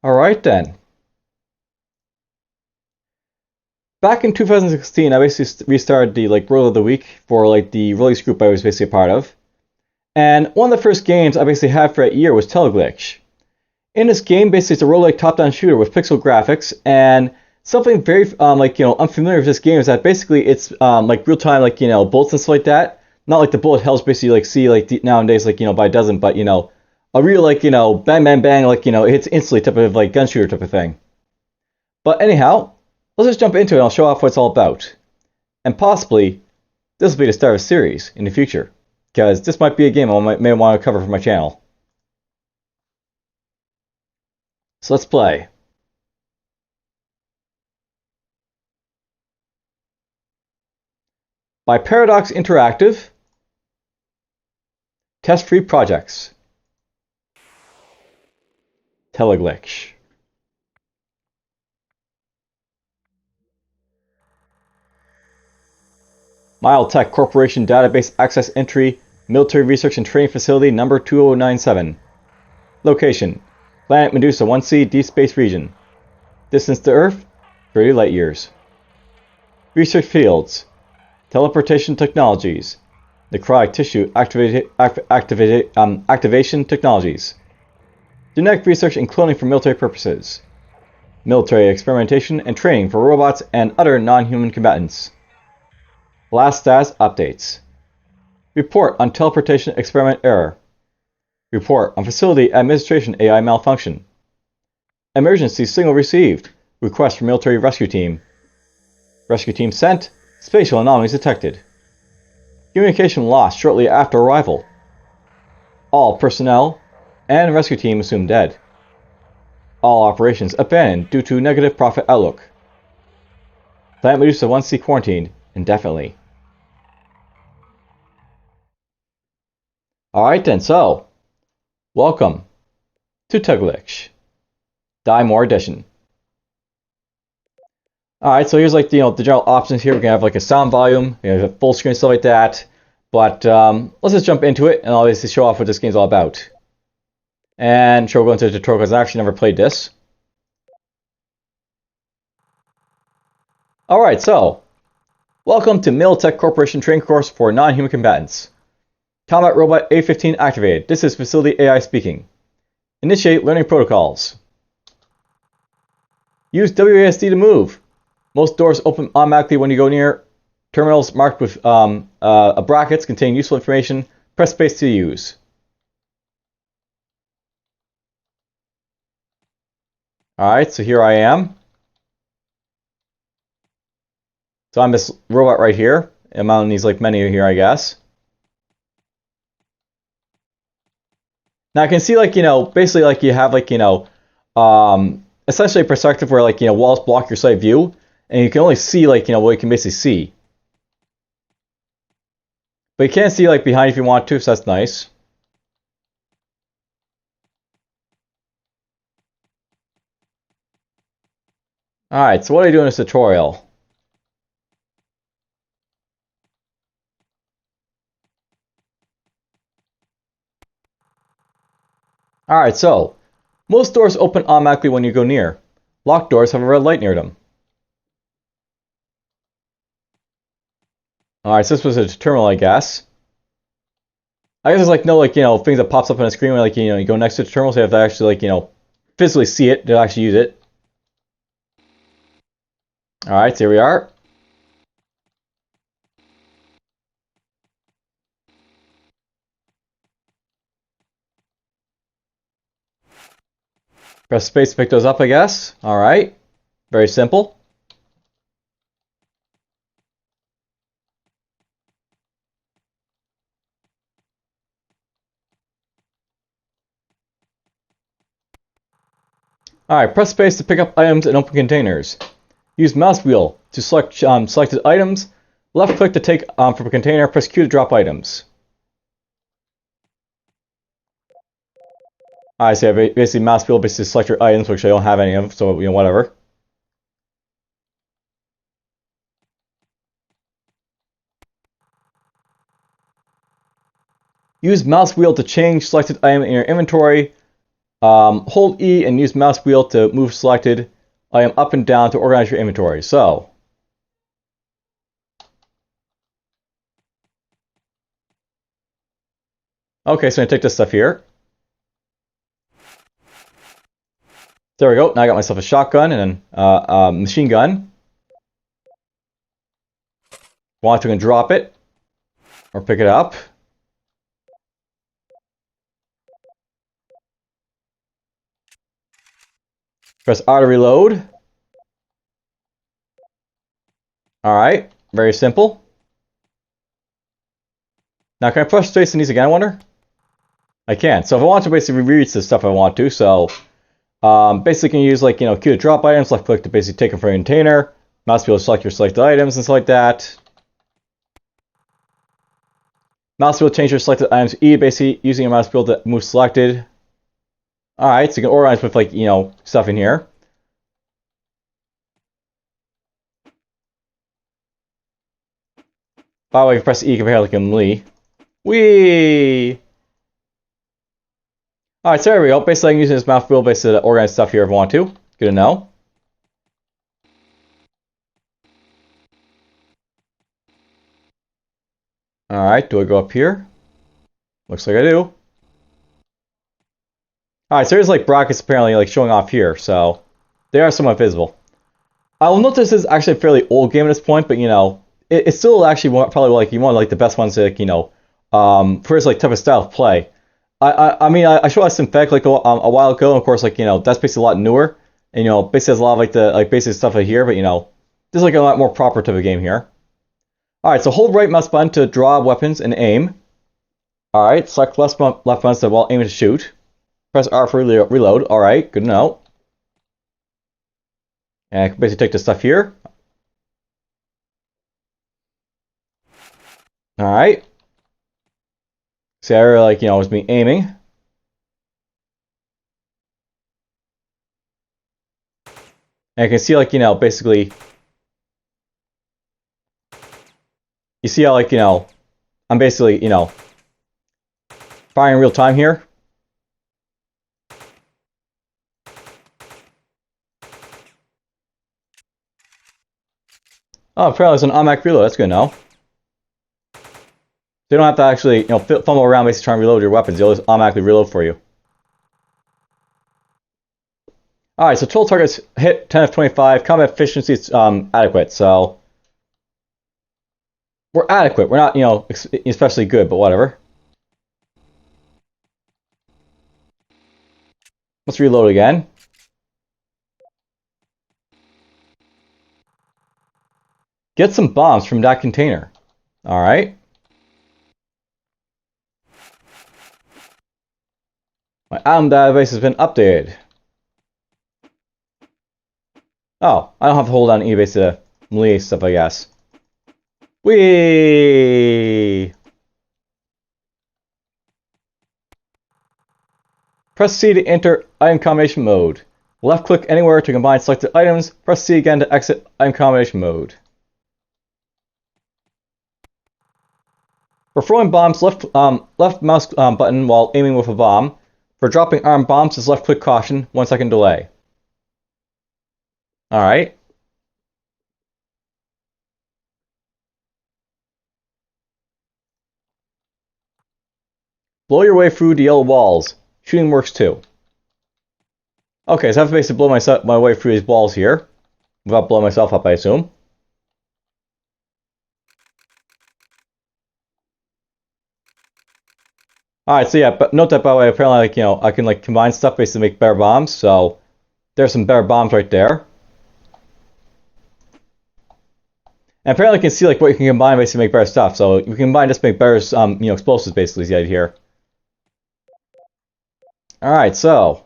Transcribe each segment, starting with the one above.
Alright then. Back in 2016, I basically restarted the Role of the Week for the release group I was basically a part of. And one of the first games I basically had for that year was Teleglitch. In this game, basically it's a roguelike top-down shooter with pixel graphics, and something very unfamiliar with this game is that basically it's real-time bullets and stuff like that. Not like the bullet hells basically see nowadays by a dozen, but a real bang bang bang it hits instantly type of gun shooter type of thing. But anyhow, let's just jump into it and I'll show off what it's all about. And possibly this will be the start of a series in the future, because this might be a game I may want to cover for my channel. So let's play. By Paradox Interactive, Test-Free Projects, Teleglitch. Tech Corporation Database Access Entry, Military Research and Training Facility number 2097. Location: Planet Medusa 1C, Deep Space Region. Distance to Earth: 30 light years. Research fields: teleportation technologies, necrotic tissue activation technologies, genetic research and cloning for military purposes, military experimentation and training for robots and other non-human combatants. Last status updates. Report on teleportation experiment error. Report on facility administration AI malfunction. Emergency signal received. Request for military rescue team. Rescue team sent. Spatial anomalies detected. Communication lost shortly after arrival. All personnel and rescue team assumed dead. All operations abandoned due to negative profit outlook. Planet Medusa 1C quarantined indefinitely. Alright then, so welcome to Teleglitch Die More Edition. Alright, so here's the general options here. We're gonna have a sound volume, have full screen, stuff like that. But let's just jump into it and I'll basically show off what this game's all about. And sure, we'll go into the tutorial because I actually never played this. Alright, so welcome to Militech Corporation Training Course for Non-Human Combatants. Combat Robot A15 activated. This is Facility AI speaking. Initiate learning protocols. Use WASD to move. Most doors open automatically when you go near terminals marked with brackets containing useful information. Press space to use. Alright, so here I am. So I'm this robot right here. I'm on these menu here, I guess. Now I can see basically you have essentially a perspective where walls block your sight view. And you can only see what you can basically see. But you can see behind if you want to, so that's nice. Alright, so what do I do in this tutorial? Alright, so most doors open automatically when you go near. Locked doors have a red light near them. Alright, so this was a terminal, I guess. I guess there's no things that pops up on the screen when you go next to the terminal, so you have to actually physically see it to actually use it. Alright, so here we are. Press space to pick those up, I guess. Alright. Very simple. Alright, press space to pick up items and open containers. Use mouse wheel to select selected items. Left click to take from a container. Press Q to drop items. Alright, so basically mouse wheel basically select your items, which I don't have any of, so whatever. Use mouse wheel to change selected item in your inventory. Hold E and use mouse wheel to move selected item up and down to organize your inventory. So, okay, so I'm gonna take this stuff here. There we go. Now I got myself a shotgun and a machine gun. Want to drop it or pick it up. Press R to reload. Alright, very simple. Now can I press space on these again, I wonder? I can. So if I want to basically reach this stuff I want to, so basically you can use like, Q to drop items, left click to basically take them from a container, mouse wheel to select your selected items and stuff like that. Mouse wheel to change your selected items to E, basically using your mouse wheel to move selected. Alright, so you can organize with like, stuff in here. By the way, if you press E, compare like in Lee. Whee! Alright, so there we go. Basically, I'm using this mouse wheel basically to organize stuff here if I want to. Good to know. Alright, do I go up here? Looks like I do. Alright, so there's like brackets apparently like showing off here, so they are somewhat visible. I will note this is actually a fairly old game at this point, but it's still actually probably like one of like the best ones like for its like type of style of play. I mean I showed us Synthetic like a while ago, and of course like that's basically a lot newer, and basically has a lot of like the like basic stuff right here, but this is like a lot more proper type of game here. Alright, so hold right mouse button to draw weapons and aim. Alright, select left mouse while aiming to shoot. Press R for reload. Alright, good to know. And I can basically take this stuff here. Alright. See, I really like, was me aiming. And I can see, like, basically... You see how, like, I'm basically, firing in real time here. Oh, apparently it's an automatic reload. That's good to know. You don't have to actually, fumble around basically trying to reload your weapons. They'll just automatically reload for you. Alright, so total targets hit 10 of 25. Combat efficiency is adequate, so... We're adequate. We're not, especially good, but whatever. Let's reload again. Get some bombs from that container. Alright. My item database has been updated. Oh, I don't have to hold on eBay to melee stuff, I guess. Whee! Press C to enter item combination mode. Left click anywhere to combine selected items. Press C again to exit item combination mode. For throwing bombs, left mouse button while aiming with a bomb. For dropping armed bombs is left click caution, 1 second delay. Alright. Blow your way through the yellow walls. Shooting works too. Okay, so I have to basically blow my way through these walls here. Without blowing myself up, I assume. Alright, so yeah, but note that by the way, apparently like, I can like combine stuff basically to make better bombs, so there's some better bombs right there. And apparently you can see like what you can combine basically to make better stuff. So you can combine just to make better explosives basically is the idea here. Alright, so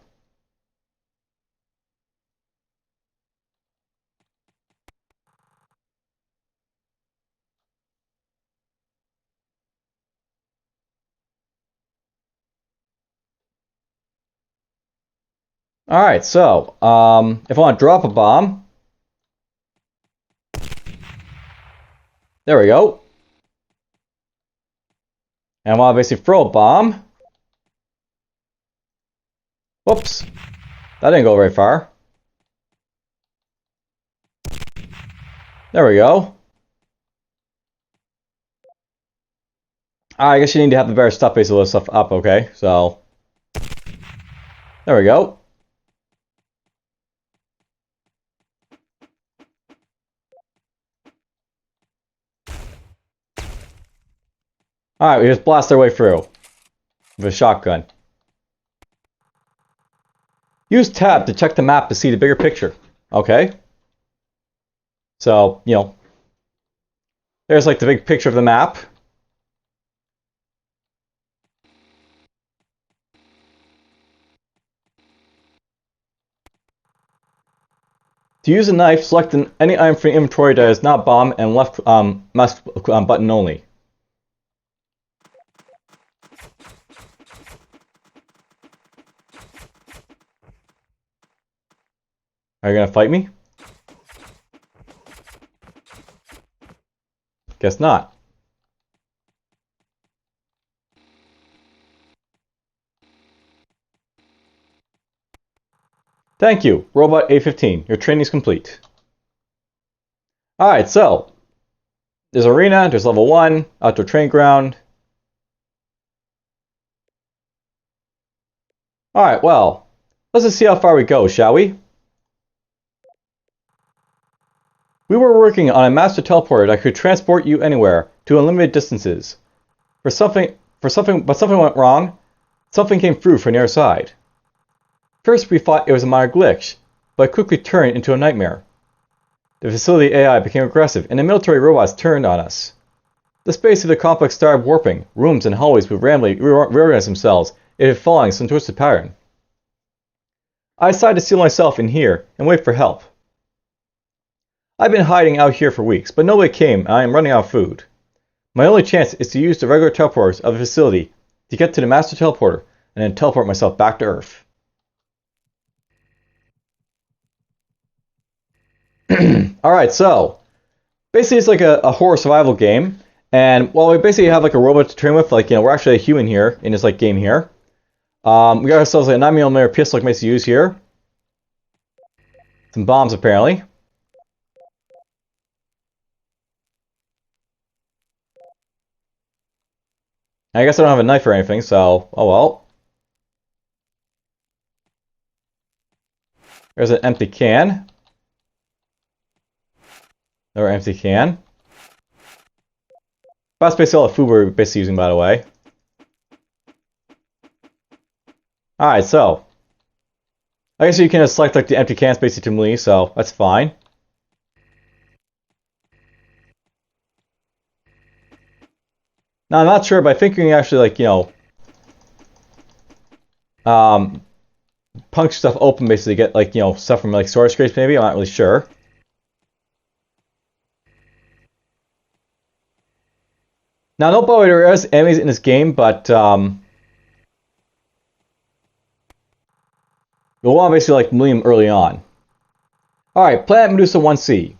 Alright, so if I want to drop a bomb, there we go. And I want to basically throw a bomb. Whoops. That didn't go very far. There we go. I guess you need to have the better stuff base to load stuff up, okay? So, there we go. Alright, we just blast our way through with a shotgun. Use tab to check the map to see the bigger picture. Okay. So, there's like the big picture of the map. To use a knife, select any item from the inventory that is not bomb and left mouse button only. Are you gonna fight me? Guess not. Thank you, Robot A15. Your training is complete. Alright, so there's arena, there's level 1, outdoor training ground. Alright, well, let's just see how far we go, shall we? We were working on a master teleporter that could transport you anywhere, to unlimited distances. But something went wrong. Something came through from the other side. First we thought it was a minor glitch, but it quickly turned into a nightmare. The facility AI became aggressive, and the military robots turned on us. The space of the complex started warping. Rooms and hallways would randomly reorganize themselves, if following some twisted pattern. I decided to seal myself in here and wait for help. I've been hiding out here for weeks, but nobody came and I am running out of food. My only chance is to use the regular teleporters of the facility to get to the master teleporter and then teleport myself back to Earth. Alright, so basically it's like a horror survival game, and while we basically have like a robot to train with, like, we're actually a human here in this like game here. We got ourselves like a 9mm pistol like makes use here. Some bombs apparently. I guess I don't have a knife or anything, so oh well. There's an empty can. Another empty can. That's basically all the food we're basically using, by the way. Alright, so I guess you can just select like the empty cans basically to leave, so that's fine. Now I'm not sure, but I think you can actually like, punch stuff open basically to get like, stuff from like storage crates maybe, I'm not really sure. Now, no bother, there is enemies in this game, but you'll want to basically like melee them early on. Alright, Planet Medusa 1C.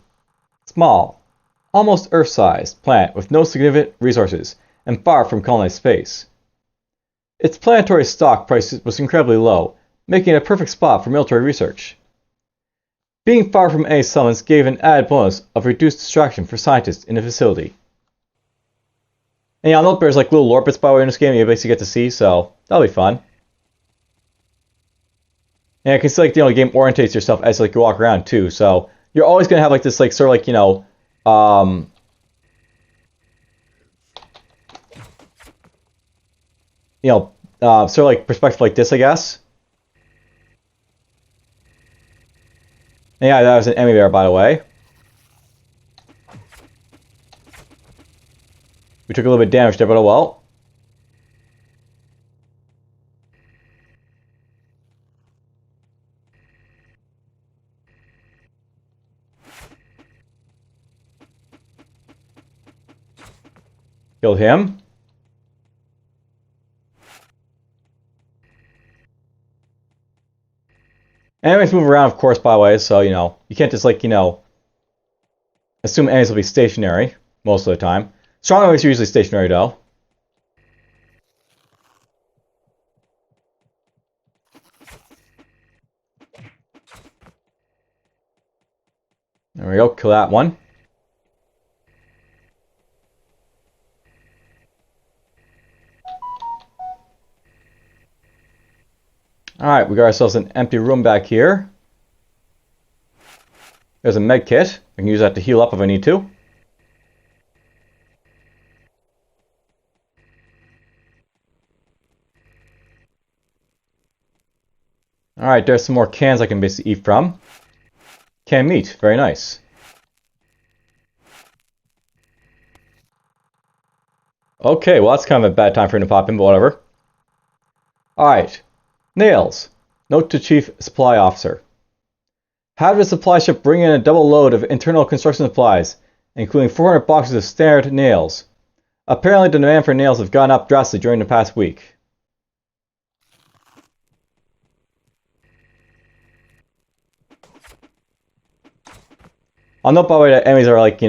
Small, almost Earth-sized planet with no significant resources and far from colonized space. Its planetary stock price was incredibly low, making it a perfect spot for military research. Being far from any settlements gave an added bonus of reduced distraction for scientists in the facility. And yeah, I know there's like little lore bits by the way in this game you basically get to see, so that'll be fun. And you can see like, the game orientates yourself as like you walk around too, so you're always gonna have like this like sort of like, sort of like perspective like this, I guess. And yeah, that was an enemy there, by the way. We took a little bit of damage there, but oh well. Killed him. Enemies move around, of course, by the way, so, you can't just, like, assume enemies will be stationary most of the time. Strong enemies are usually stationary, though. There we go, kill that one. Alright, we got ourselves an empty room back here. There's a med kit. I can use that to heal up if I need to. Alright, there's some more cans I can basically eat from. Canned meat, very nice. Okay, well that's kind of a bad time for him to pop in, but whatever. Alright. Nails. Note to Chief Supply Officer. Have the supply ship bring in a double load of internal construction supplies, including 400 boxes of standard nails. Apparently the demand for nails have gone up drastically during the past week. I'll note by the way that enemies are like, they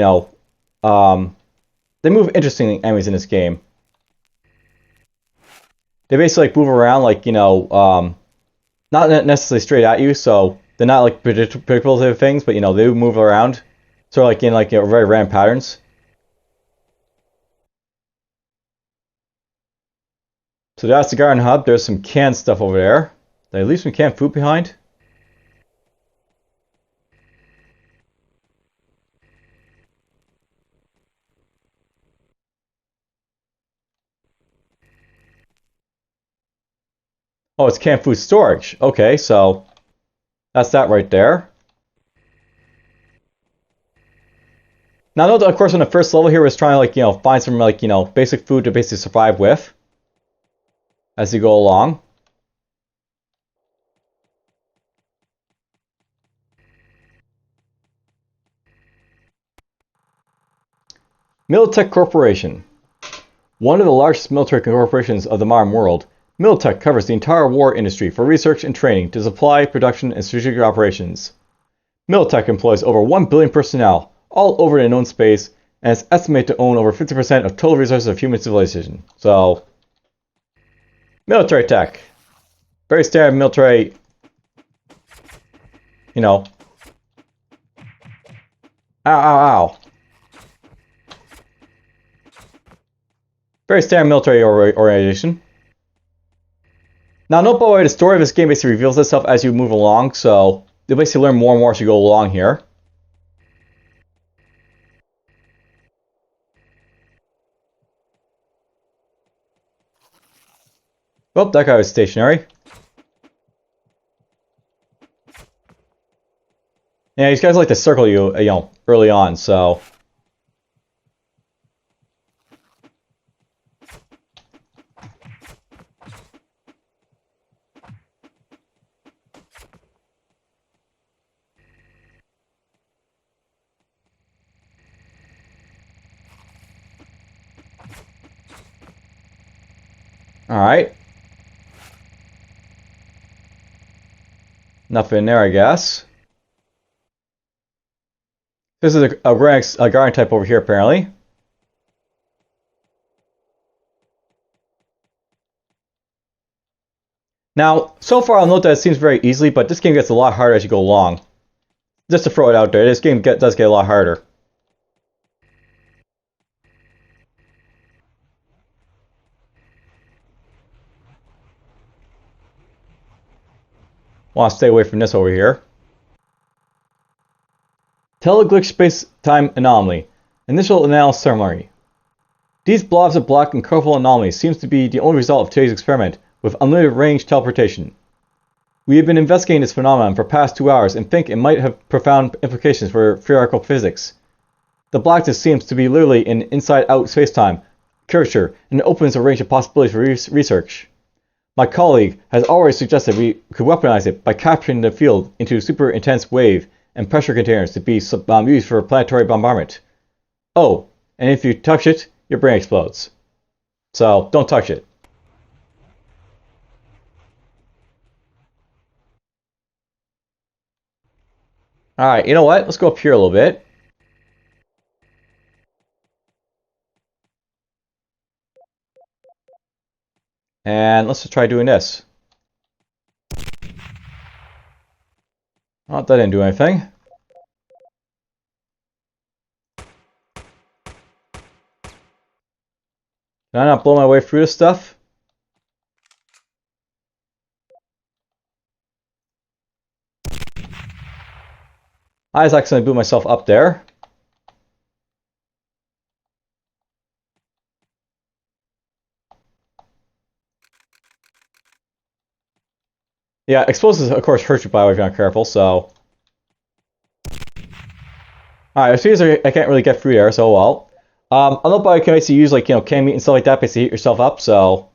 move interestingly, enemies in this game. They basically like move around like, not necessarily straight at you, so they're not like predictable type of things, but they move around. Sort of like in like very random patterns. So that's the garden hub. There's some canned stuff over there. Did I leave some canned food behind? Oh, it's canned food storage. Okay, so that's that right there. Now, note that, of course, on the first level here was trying to like, find some like, basic food to basically survive with as you go along. Militech Corporation. One of the largest military corporations of the modern world, Militech covers the entire war industry for research and training to supply, production, and strategic operations. Militech employs over 1 billion personnel, all over the known space, and is estimated to own over 50% of total resources of human civilization. So, military tech. Very standard military, Ow, ow, ow. Very standard military organization. Now, note by the way, the story of this game basically reveals itself as you move along, so you'll basically learn more and more as you go along here. Oh, that guy was stationary. Yeah, these guys like to circle you, early on, so... Alright. Nothing in there, I guess. This is a garden type over here, apparently. Now, so far I'll note that it seems very easily, but this game gets a lot harder as you go along. Just to throw it out there, this game does get a lot harder. Want to stay away from this over here. Teleglitch space-time anomaly. Initial analysis summary. These blobs of black and colorful anomalies seems to be the only result of today's experiment with unlimited range teleportation. We have been investigating this phenomenon for past 2 hours and think it might have profound implications for theoretical physics. The blackness seems to be literally an inside-out spacetime curvature and it opens a range of possibilities for research. My colleague has already suggested we could weaponize it by capturing the field into super intense wave and pressure containers to be used for planetary bombardment. Oh, and if you touch it, your brain explodes. So, don't touch it. Alright, you know what? Let's go up here a little bit. And let's just try doing this. Oh, that didn't do anything. Can I not blow my way through this stuff? I just accidentally blew myself up there. Yeah, explosives, of course, hurt you by the way if you're not careful, so... Alright, as soon as I can't really get through there, so well. I know by can basically use, like, canned meat and stuff like that, basically heat yourself up, so...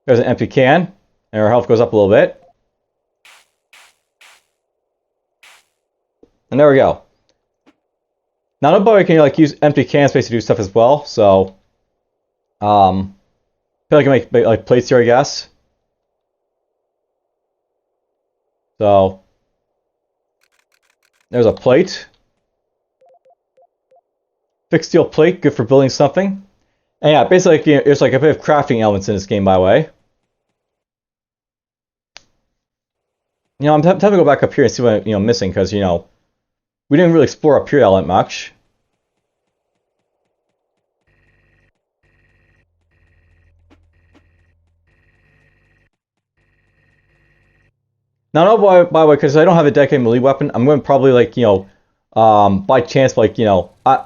There's an empty can, and our health goes up a little bit. And there we go. Now, nobody can, like, use empty cans basically to do stuff as well, so... I feel like I can make, like, plates here, I guess. So... There's a plate. Fixed steel plate, good for building something. And yeah, basically, there's like a bit of crafting elements in this game, by the way. I'm tempted to go back up here and see what I'm missing, because, we didn't really explore up here all that much. Now, no, by the way, because I don't have a dedicated melee weapon, I'm going to probably, like, by chance, like, I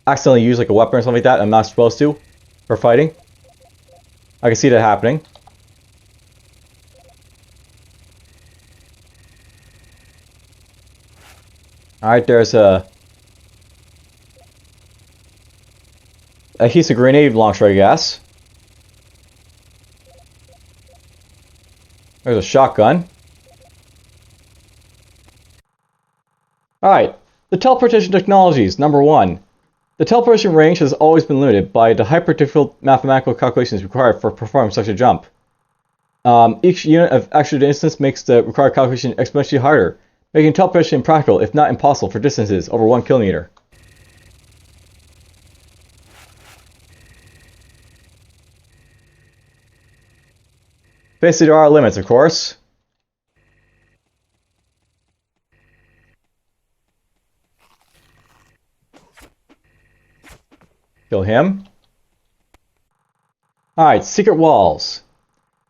accidentally use, like, a weapon or something like that I'm not supposed to for fighting. I can see that happening. Alright, there's a adhesive grenade launcher, I guess. There's a shotgun. Alright, the teleportation technologies. Number 1. The teleportation range has always been limited by the hyper-difficult mathematical calculations required for performing such a jump. Each unit of extra distance makes the required calculation exponentially harder, making teleportation impractical, if not impossible, for distances over 1 kilometer. Basically, there are limits, of course. Kill him. Alright, secret walls.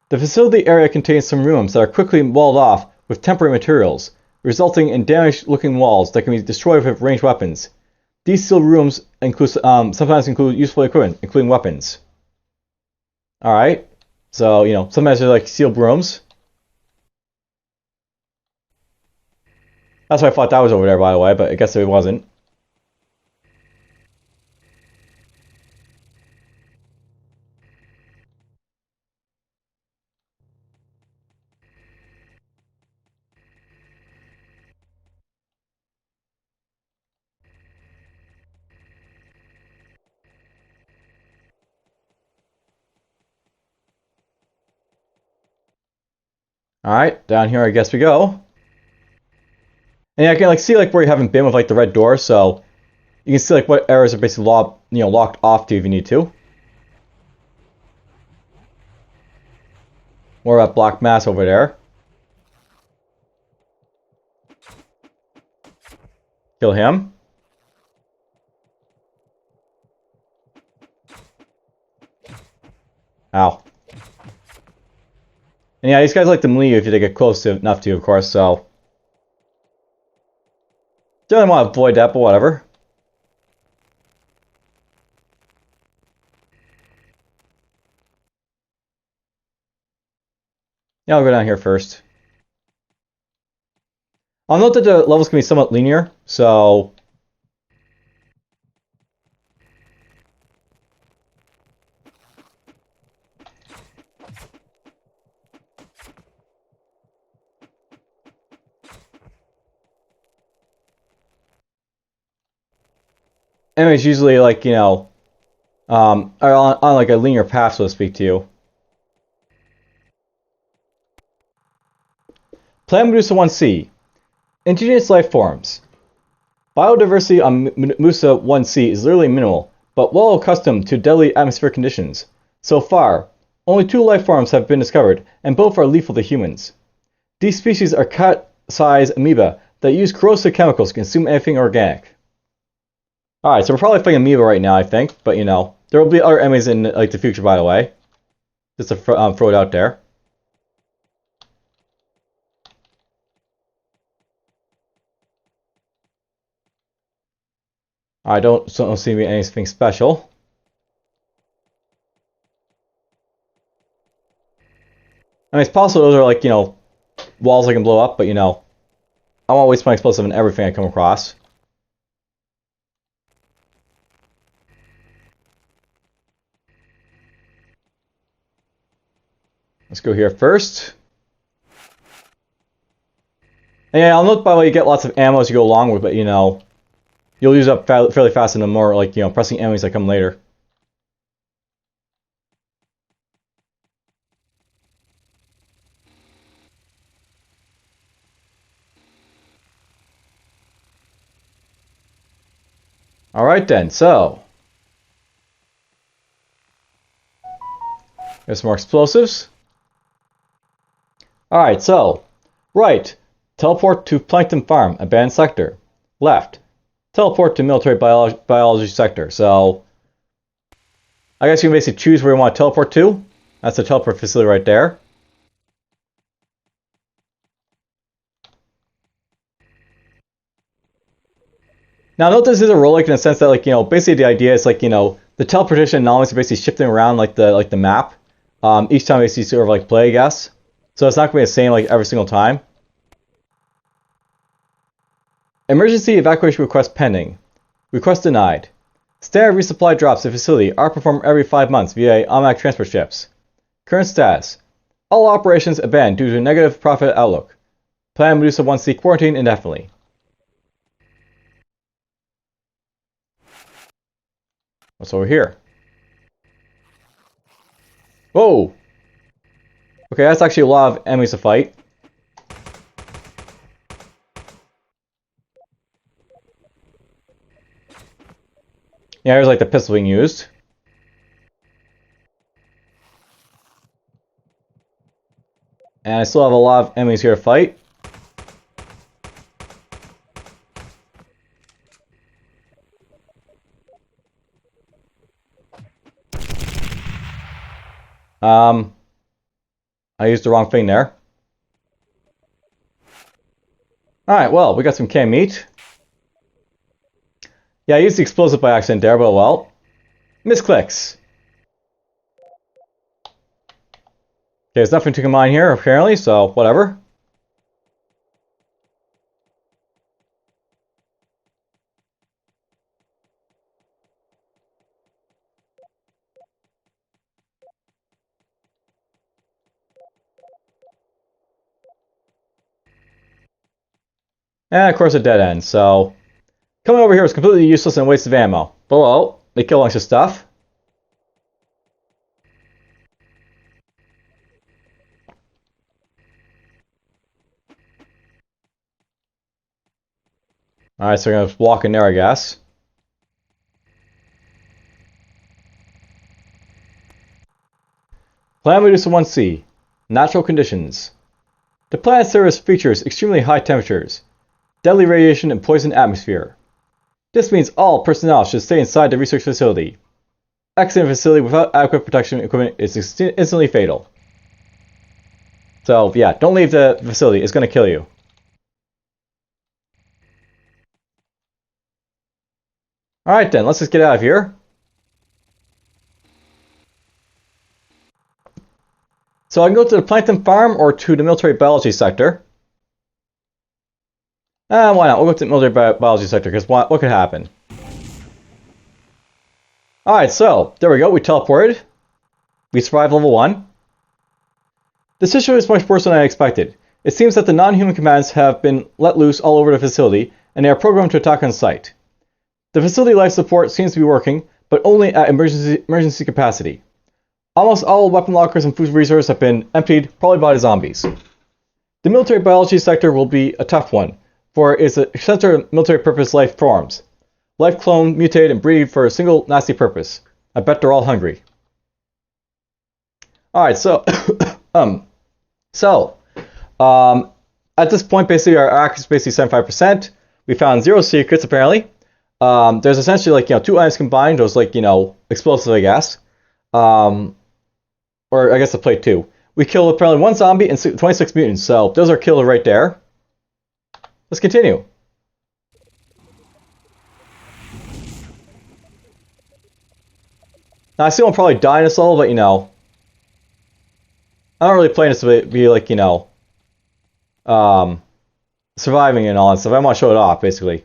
The facility area contains some rooms that are quickly walled off with temporary materials, resulting in damaged-looking walls that can be destroyed with ranged weapons. These sealed rooms sometimes include useful equipment, including weapons. Alright, so, sometimes they're like sealed rooms. That's why I thought that was over there, by the way, but I guess it wasn't. Alright, down here I guess we go. And yeah, I can like see like where you haven't been with like the red door, so you can see like what areas are basically locked off to if you need to. More of that black mass over there. Kill him. Ow. And yeah, these guys like to leave if they get close enough to, of course, so... Don't want to avoid that, but whatever. Yeah, I'll go down here first. I'll note that the levels can be somewhat linear, so... Anyways, usually, like, are on like a linear path, so to speak, to you. Planet Medusa 1C. Indigenous life forms. Biodiversity on Medusa 1C is literally minimal, but well accustomed to deadly atmospheric conditions. So far, only 2 life forms have been discovered, and both are lethal to humans. These species are cat-sized amoeba that use corrosive chemicals to consume anything organic. Alright, so we're probably fighting amoeba right now, I think, but they're There will be other enemies in like the future, by the way. Just to throw it out there. I don't see anything special. I mean, it's possible those are like, you know, walls I can blow up, but you know, I won't waste my explosive on everything I come across. Let's go here first. And yeah, I'll note by the way you get lots of ammo as you go along with it, you know, you'll use up fairly fast in the more like, you know, pressing enemies that come later. Alright then, so there's some more explosives. Alright, so right, teleport to Plankton Farm, abandoned sector. Left, teleport to military biology sector. So I guess you can basically choose where you want to teleport to. That's the teleport facility right there. Now note this is a roguelike in the sense that, like, you know, basically the idea is like, you know, the teleportation anomalies are basically shifting around like the map. Each time you sort of like play, I guess. So it's not going to be the same like every single time. Emergency evacuation request pending. Request denied. Standard resupply drops to facility are performed every 5 months via automatic transfer ships. Current status. All operations abandoned due to negative profit outlook. Plan Medusa 1C quarantine indefinitely. What's over here? Whoa! Okay, that's actually a lot of enemies to fight. Yeah, here's like the pistol being used. And I still have a lot of enemies here to fight. I used the wrong thing there. Alright, well, we got some canned meat. Yeah, I used the explosive by accident there, but well. Misclicks. Okay, there's nothing to combine here, apparently, so whatever. And of course a dead end, so coming over here was completely useless and a waste of ammo. Below, they kill a bunch of stuff. Alright, so we're gonna walk in there, I guess. Planet Medusa 1C. Natural conditions. The planet's surface features extremely high temperatures, deadly radiation, and poisoned atmosphere. This means all personnel should stay inside the research facility. Exiting the facility without adequate protection equipment is instantly fatal. So yeah, don't leave the facility, it's going to kill you. Alright then, let's just get out of here. So I can go to the Plankton Farm or to the military biology sector. Why not? We'll go to the military biology sector, because what could happen? Alright, so, there we go, we teleported. We survived level 1. The situation is much worse than I expected. It seems that the non-human commands have been let loose all over the facility, and they are programmed to attack on sight. The facility life support seems to be working, but only at emergency capacity. Almost all weapon lockers and food reserves have been emptied, probably by the zombies. The military biology sector will be a tough one, for it's a center of military purpose life forms. Life clone, mutate, and breed for a single nasty purpose. I bet they're all hungry. Alright, so at this point basically our accuracy is basically 75%. We found 0 secrets apparently. There's essentially like, you know, two items combined. Those like, you know, explosive, I guess. Or I guess the plate two. We killed apparently 1 zombie and 26 mutants. So those are killed right there. Let's continue. Now I still will probably die in this level, but you know, I don't really play this to be like, you know, surviving and all that stuff. I want to show it off, basically.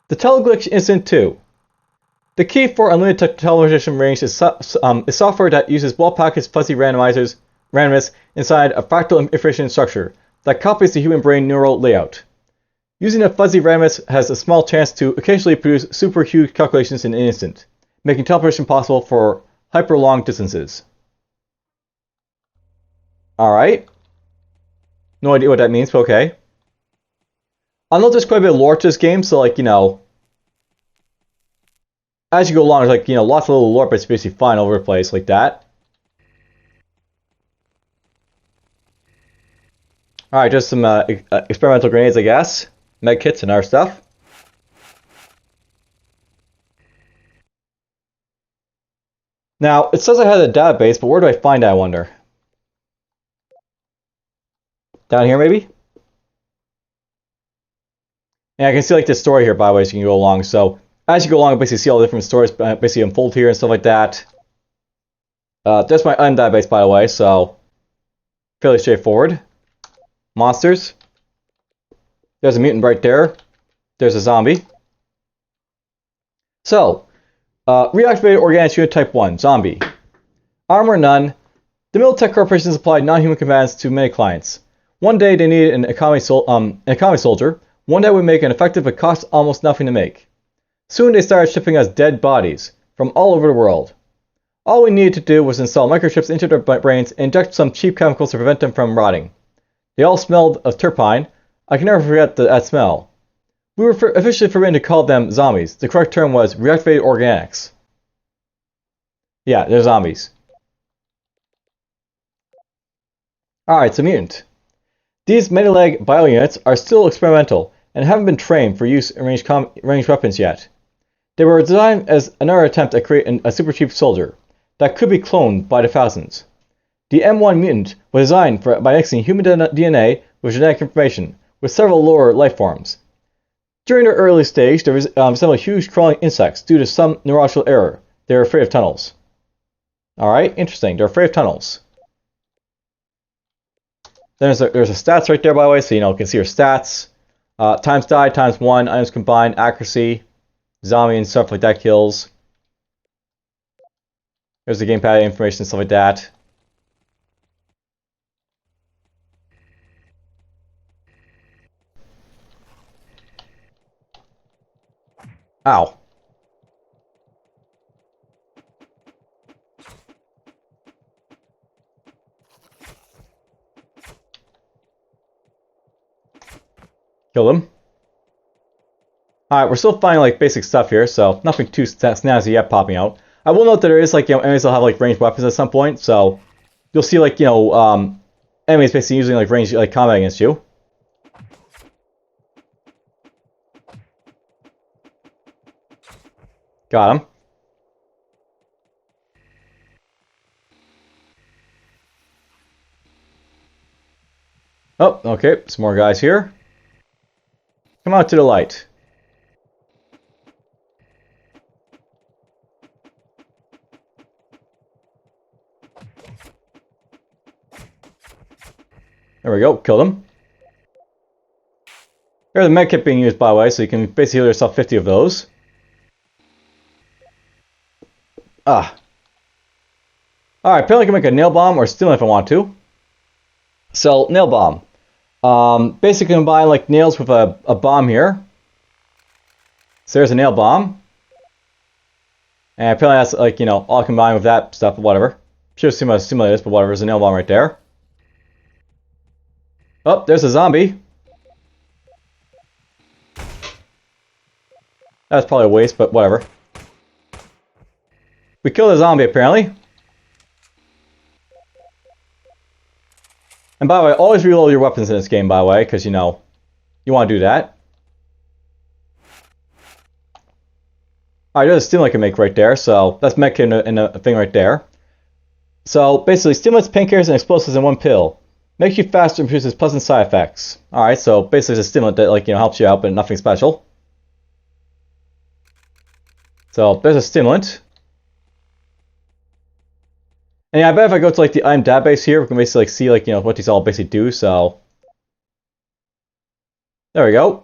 The Teleglitch Incident 2. The key for unlimited television range is software that uses well-packaged fuzzy randomizers inside a fractal information structure that copies the human brain neural layout. Using a fuzzy randomness has a small chance to occasionally produce super huge calculations in an instant, making teleportation possible for hyper long distances. Alright. No idea what that means, but okay. I know there's quite a bit of lore to this game, so like, you know, as you go along, there's like, you know, lots of little lore bits basically flying over the place like that. Alright, just some experimental grenades, I guess. Med kits and our stuff. Now, it says I had a database, but where do I find that, I wonder? Down here, maybe? And I can see like this story here, by the way, so you can go along. So, as you go along, basically see all the different stories basically unfold here and stuff like that. That's my database, by the way, so fairly straightforward. Monsters. There's a mutant right there. There's a zombie. So, reactivated organics unit type 1, zombie. Armor none. The Militech Corporation supplied non-human combatants to many clients. One day they needed an economy soldier. One that would make an effective but cost almost nothing to make. Soon they started shipping us dead bodies from all over the world. All we needed to do was install microchips into their brains and inject some cheap chemicals to prevent them from rotting. They all smelled of turpine. I can never forget that smell. We were officially forbidden to call them zombies. The correct term was reactivated organics. Yeah, they're zombies. Alright, so mutant. These many-leg bio-units are still experimental and haven't been trained for use in ranged weapons yet. They were designed as another attempt at creating a super cheap soldier that could be cloned by the thousands. The M1 mutant was designed by mixing human DNA with genetic information with several lower life forms. During their early stage, they resembled huge crawling insects due to some neurological error. They were afraid of tunnels. Alright, interesting. They're afraid of tunnels. Then there's a stats right there, by the way, so you know you can see your stats. Times die, times 1, items combined, accuracy, zombie and stuff like that kills. There's the gamepad information, stuff like that. Ow. Kill them. Alright, we're still finding like basic stuff here, so nothing too snazzy yet popping out. I will note that there is like, you know, enemies will have like ranged weapons at some point, so you'll see like, you know, enemies basically using like ranged like combat against you. Got him. Oh, okay, some more guys here. Come out to the light. There we go, killed him. There's a medkit being used, by the way, so you can basically heal yourself 50 of those. Ah. Alright, apparently I can make a nail bomb or steel if I want to. So, nail bomb. Basically combine like nails with a bomb here. So there's a nail bomb. And apparently that's like, you know, all combined with that stuff, whatever. Should have simulated this, but whatever, there's a nail bomb right there. Oh, there's a zombie. That's probably a waste, but whatever. We killed a zombie, apparently. And by the way, always reload your weapons in this game, by the way, because, you know, you want to do that. Alright, there's a stimulant I can make right there, so that's mech in a thing right there. So basically, stimulants, painkillers, and explosives in one pill. Makes you faster and produces pleasant side effects. Alright, so basically it's a stimulant that helps you out, but nothing special. So there's a stimulant. And yeah, I bet if I go to the item database here, we can basically see what these all basically do, so there we go.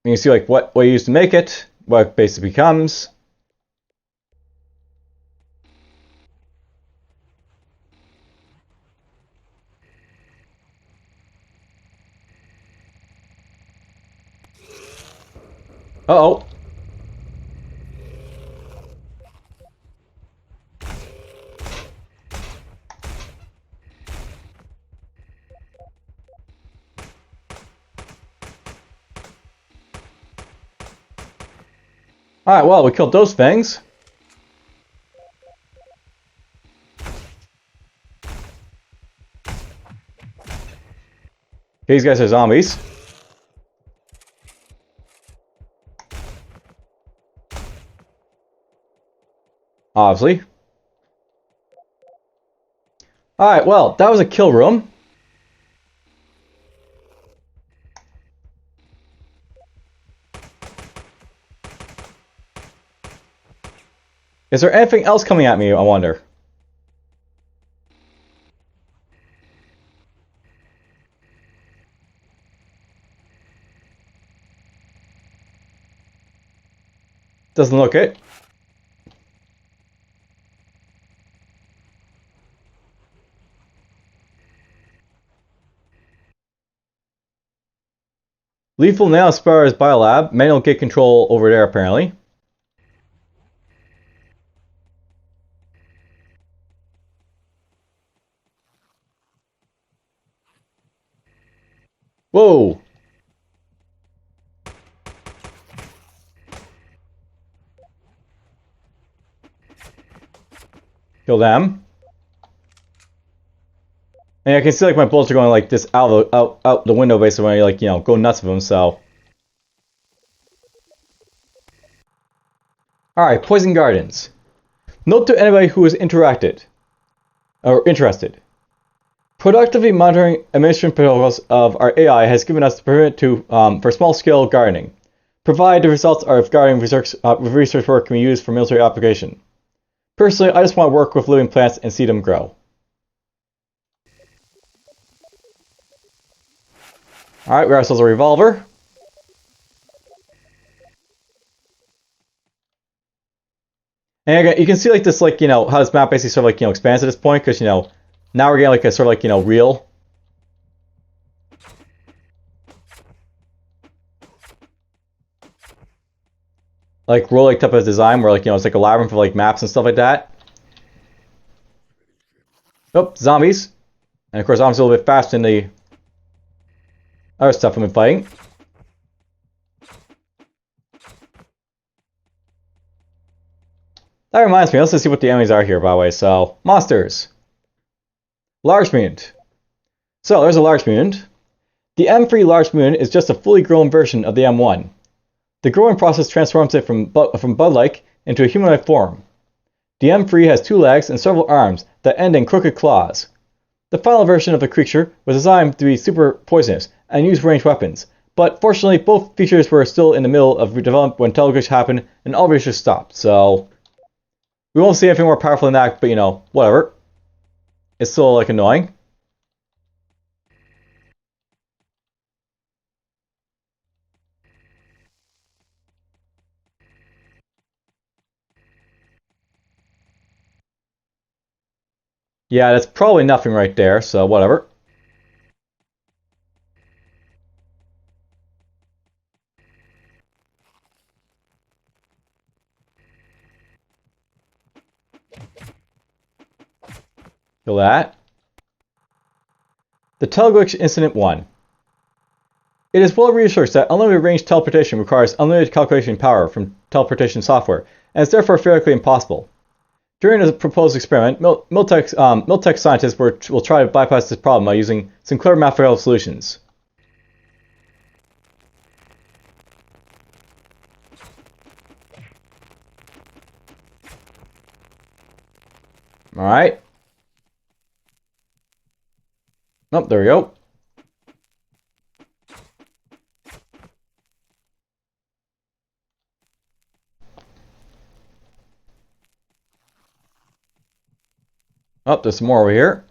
You can see what you use to make it, what it basically becomes. Uh-oh. Alright, well, we killed those things. These guys are zombies. Obviously. Alright, well, that was a kill room. Is there anything else coming at me, I wonder? Doesn't look it. Lethal now spars biolab. Manual gate control over there, apparently. Whoa! Kill them. And I can see my bullets are going this out the window basically when I go nuts with them, so. Alright, Poison Gardens. Note to anybody who is interested. Productively monitoring administration protocols of our AI has given us the permit for small-scale gardening. Provide the results of gardening research work can be used for military application. Personally, I just want to work with living plants and see them grow. Alright, we got ourselves a revolver. And again, you can see this how this map basically sort of expands at this point, because now we're getting a sort of real. Rogue-like type of design where it's a labyrinth of maps and stuff like that. Oh, zombies. And of course zombies are a little bit faster than the other stuff I've been fighting. That reminds me, let's just see what the enemies are here, by the way. So, monsters. Large mutant. So, there's a large mutant. The M3 large mutant is just a fully grown version of the M1. The growing process transforms it from bud-like into a humanoid form. The M3 has 2 legs and several arms that end in crooked claws. The final version of the creature was designed to be super poisonous and use ranged weapons, but fortunately both features were still in the middle of development when Teleglitch happened and all research stopped, so we won't see anything more powerful than that, but whatever. It's still annoying. Yeah, that's probably nothing right there, so whatever. Kill that. The Teleglitch Incident 1. It is well researched that unlimited range teleportation requires unlimited calculation power from teleportation software, and is therefore theoretically impossible. During the proposed experiment, Miltech scientists will try to bypass this problem by using some clever mathematical solutions. Alright. Oh, there we go. Oh, there's some more over here.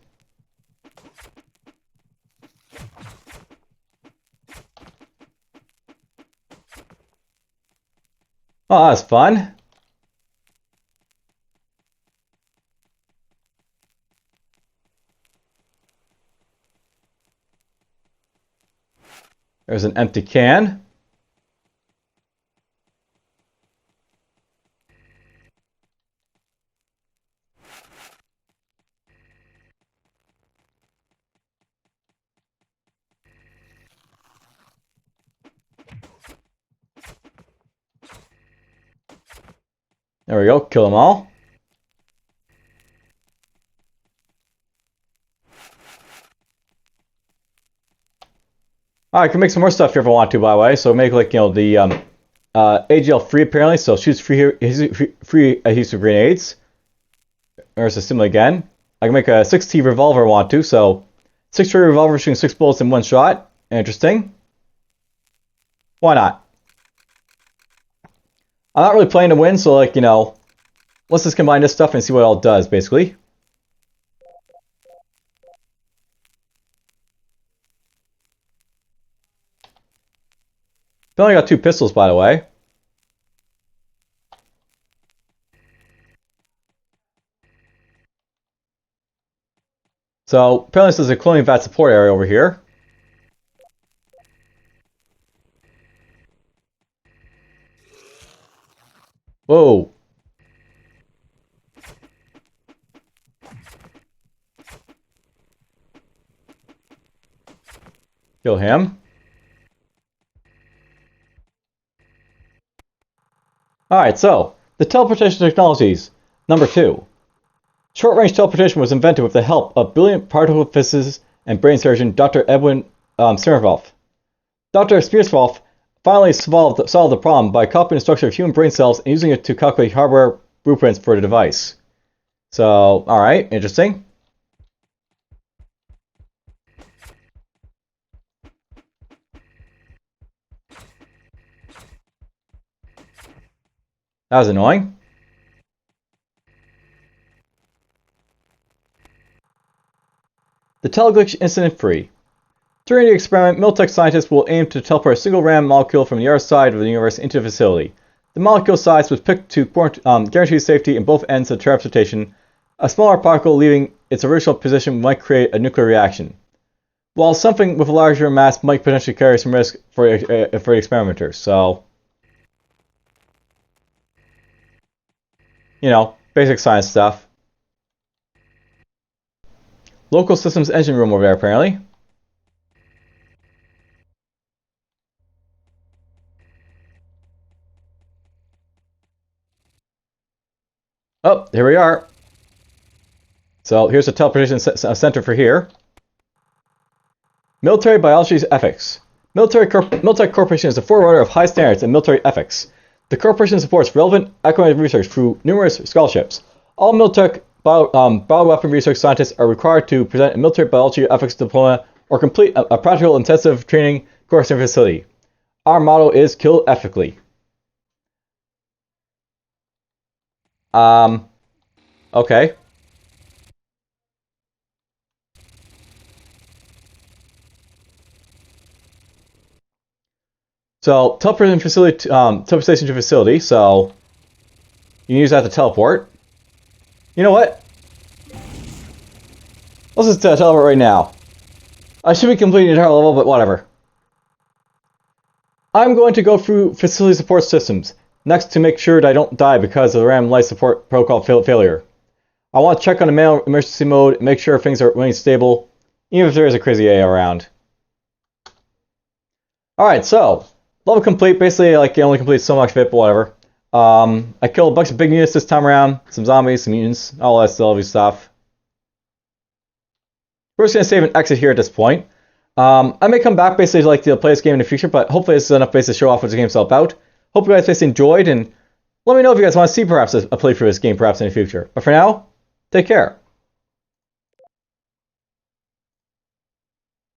Oh, that's fun. There's an empty can. There we go, kill them all. I can make some more stuff here if I want to, by the way. So make like, you know, the AGL free apparently, so shoots free adhesive grenades. There's a similar again. I can make a 6T revolver if I want to, so 6T revolver shooting 6 bullets in one shot. Interesting. Why not? I'm not really playing to win, so like, you know, let's just combine this stuff and see what it all does, basically. I only got 2 pistols, by the way. So, apparently this is a cloning vat support area over here. Whoa. Kill him. Alright, so, the teleportation technologies. Number 2. Short-range teleportation was invented with the help of brilliant particle physicist and brain surgeon Dr. Edwin Smirnov. Dr. Smirnov finally solved the problem by copying the structure of human brain cells and using it to calculate hardware blueprints for the device. So, alright, interesting. That was annoying. The Teleglitch incident free. During the experiment, Miltech scientists will aim to teleport a single random molecule from the other side of the universe into the facility. The molecule size was picked to guarantee safety in both ends of transportation. A smaller particle leaving its original position might create a nuclear reaction, while something with a larger mass might potentially carry some risk for the experimenters. So, you know, basic science stuff. Local systems engine room over there, apparently. Oh, here we are. So here's the teleportation center for here. Military biology ethics. Militech Corporation is a forerunner of high standards in military ethics. The corporation supports relevant academic research through numerous scholarships. All Miltech bioweapon research scientists are required to present a military biology ethics diploma or complete a practical intensive training course in facility. Our motto is kill ethically. Okay. So, teleportation to facility, so you can use that to teleport. You know what? Let's just teleport right now. I should be completing the entire level, but whatever. I'm going to go through facility support systems next to make sure that I don't die because of the random life support protocol failure. I want to check on the manual emergency mode and make sure things are running stable, even if there is a crazy AI around. Alright, so, level complete. Basically, like, you only complete so much of it, but whatever. I killed a bunch of big units this time around. Some zombies, some mutants, all that lovely stuff. We're just going to save and exit here at this point. I may come back basically to, like, to play this game in the future, but hopefully this is enough base to show off what the game's all about. Hope you guys enjoyed, and let me know if you guys want to see perhaps a playthrough of this game perhaps in the future. But for now, Take care.